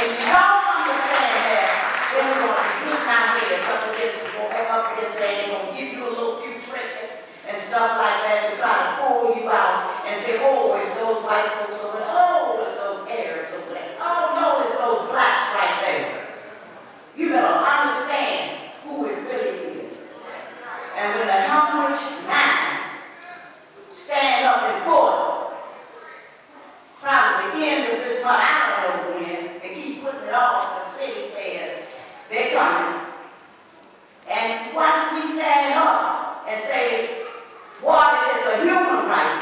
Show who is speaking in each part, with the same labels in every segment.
Speaker 1: if you don't understand that, then we're going to beat my heads up against it, and they're going to give you a little few trinkets and stuff like that to try to pull you out and say, oh, it's those white folks over there. Oh, it's those Arabs over there. Oh, no, it's those blacks right there. You better understand who it really is. And when the Helmrich Nine stand up in court, probably the end of this month, I don't know when, they keep putting it off, the city says they're coming. And once we stand up and say, water is a human right,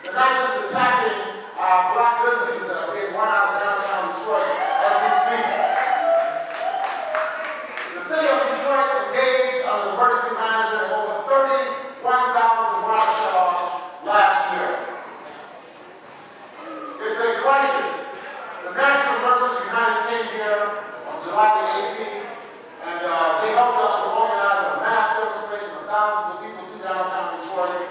Speaker 2: they're not just attacking black businesses that are being run out of downtown Detroit as we speak. The city of Detroit engaged under the emergency manager in over 31,000 water shutoffs last year. It's a crisis. The National Nurses United came here on July the 18th, and they helped us to organize a mass demonstration of thousands of people to downtown Detroit.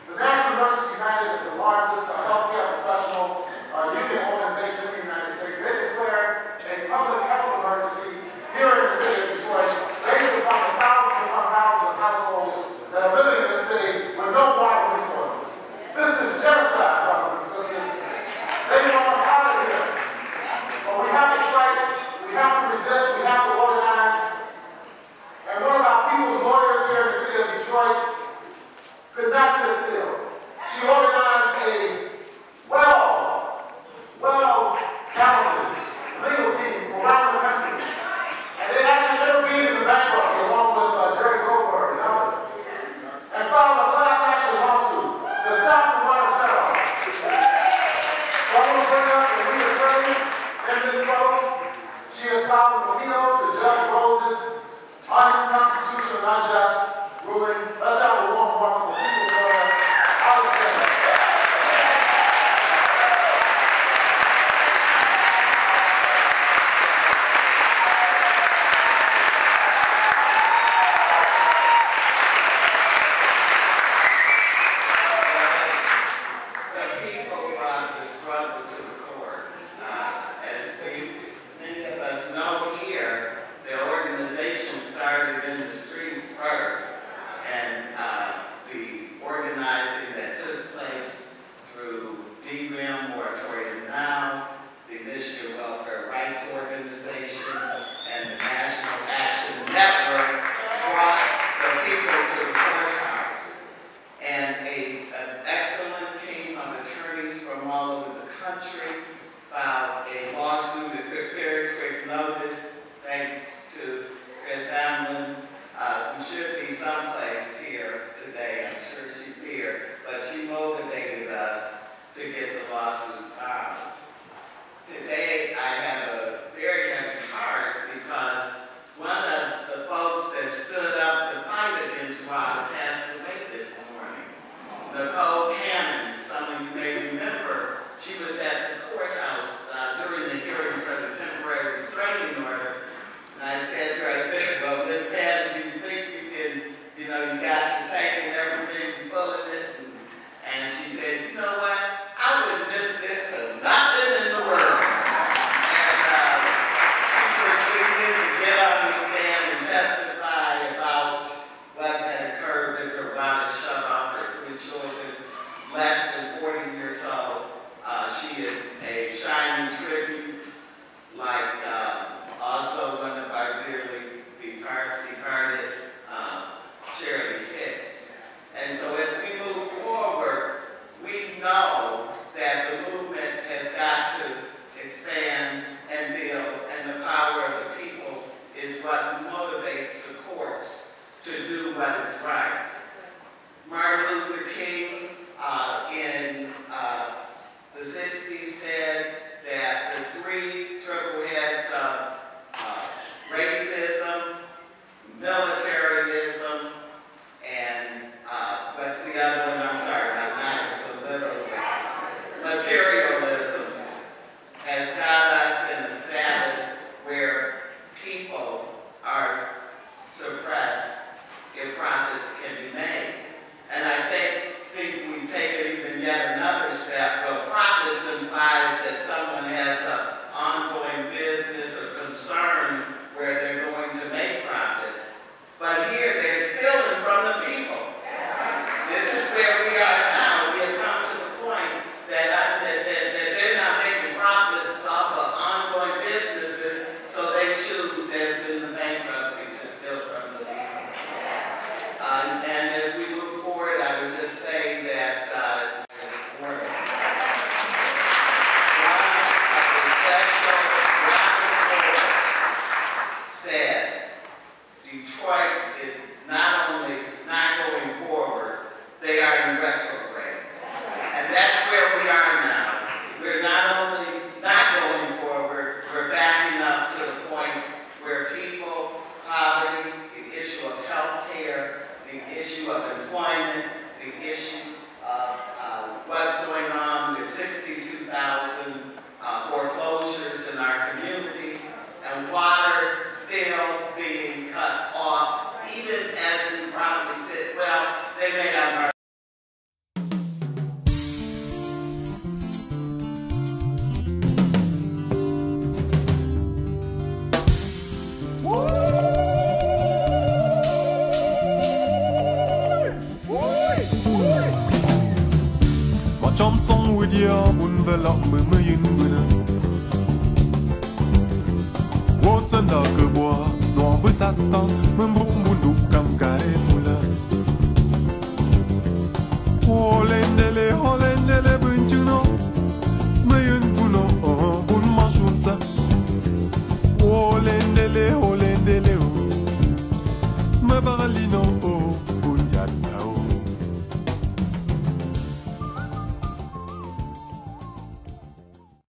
Speaker 2: The National Nurses United is the largest healthcare professional union organization in the United States. They declared a public health emergency here in the city of Detroit based upon the thousands of households that are living in the city with no water resources. This is genocide, brothers and sisters. They want us out of here. But we have to fight, we have to resist, we have to organize. And one of our people's lawyers here in the city of Detroit could not sit still. She organized a well-talented legal team from around the country. And they actually intervened in the bankruptcy along with Jerry Goldberg and others. And filed a class action lawsuit to stop the water shutoffs. So I'm going to bring up the lead attorney in this struggle. She has filed an appeal to Judge Rose's unconstitutional and unjust ruling. Let's have a warm welcome for people's lawyer, Alex Jennings.
Speaker 3: The people brought the struggle to the court. As many of us know here, the organization started in the streets first. And the organizing that took place through DREAM, Moratorium Now, the Michigan Welfare Rights Organization, and the National Action Network brought the people to the courthouse. And an excellent team of attorneys from all over the country filed a lawsuit at very quick notice, thanks to Chris Hamlin. We should be someplace here today. I'm sure she's here, but she motivated us to get the lawsuit filed. Today, I have a very heavy heart because one of the folks that stood up to fight against WADA passed away this morning. Nicole Cannon, some of you may remember, she was at the courthouse during the hearing for the temporary restraining order. And I said to her, I said, well, Miss Cannon, do you think you can, you got your tank and everything, you pulling it? And she said, you know what? I wouldn't miss this for nothing in the world. And she proceeded to get on the stand and testify about what had occurred with her water shut off her 3 children, less than 40 years old. She is a shining tribute, like also one of our dearly departed Charity Hicks. And so as we move forward, we know that the movement has got to expand and build, and the power of the people is what motivates the courts to do what is right. Martin Luther King in the 60s said that the 3 triple heads of racism, militarism, and what's the other one? I'm sorry, not so literal. Materialism has got us in a status where people are suppressed and profits can be made. And I think employment, the issue of what's going on with 62,000 foreclosures in our community, and water still being cut off, even as we probably said, well, they may have.
Speaker 4: Trong sông vui dia buồn về lòng mười mươi yên mười nè, vô chân đờ cờ bùa nọ với sát tao mưa bụng